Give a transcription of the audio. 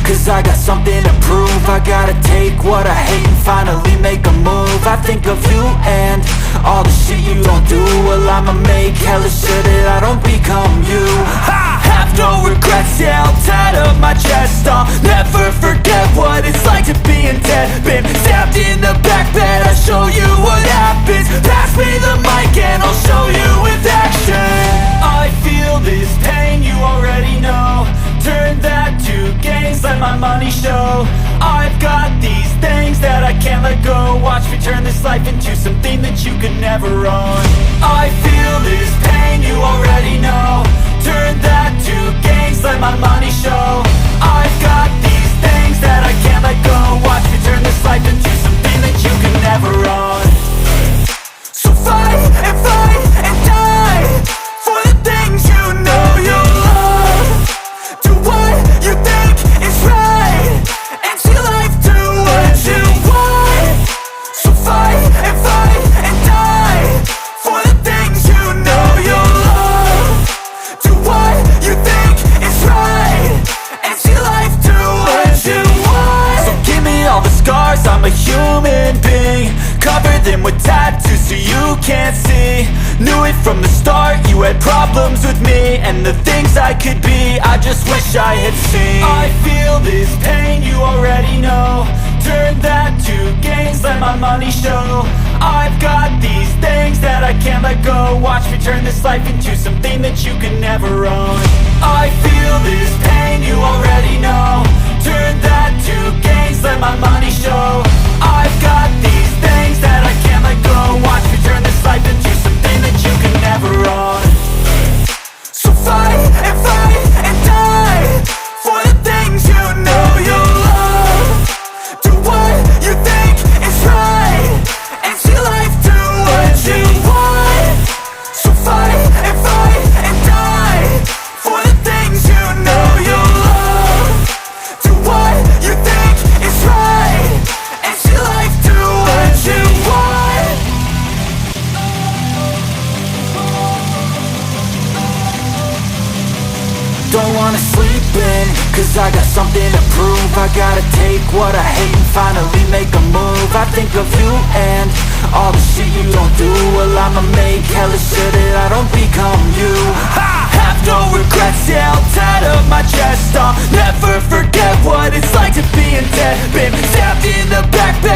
cause I got something to prove. I gotta take what I hate and finally make a move. I think of you and all the shit you don't do. Well, I'ma make hella sure that I don't become you. I have no regrets, yeah, I'll tie up my chest. I'll never forget what it's like to be in debt. Been stabbed in the back bed, I'll show you what happens. Pass me the mic and I'll show you with action. I feel this pain, you already know. Turn that to gains, let my money show. I've got these things that I can't let go. Watch me turn this life into something that you could never own. I feel this pain, you already know. Turn that to gains, let my money show. I've got these things that I can't let go. Watch me turn this life into something that you could never own. So fight and die for the things you know you love. Do what you think is right and see life do what you want. So fight and die for the things you know you love. Do what you think is right and see life do what you want. So give me all the scars, I'm a human being. Cover them with tattoos so you can't see. Knew it from the start, you had problems with me and the things I could be, I just wish I had seen. I feel this pain, you already know. Turn that to gains, let my money show. I've got these things that I can't let go. Watch me turn this life into something that you can never own. I feel this pain, you already know. Turn that to gains, let my money show. I've got these things that I can't let go. Watch me turn this life into something that you can never own. So fight and die for the things you know you love. Do what you think is right and see life do what you want. So fight and die for the things you know you love. Do what you think is right and see life do what you want. Don't wanna sleep in, cause I got something to prove. I gotta take what I hate and finally make a move. I think of you and all the shit you don't do. Well, I'ma make hella sure that I don't become you. I have no regrets, yeah, I'll tie up my chest. I'll never forget what it's like to be in debt. Been stabbed in the back bed,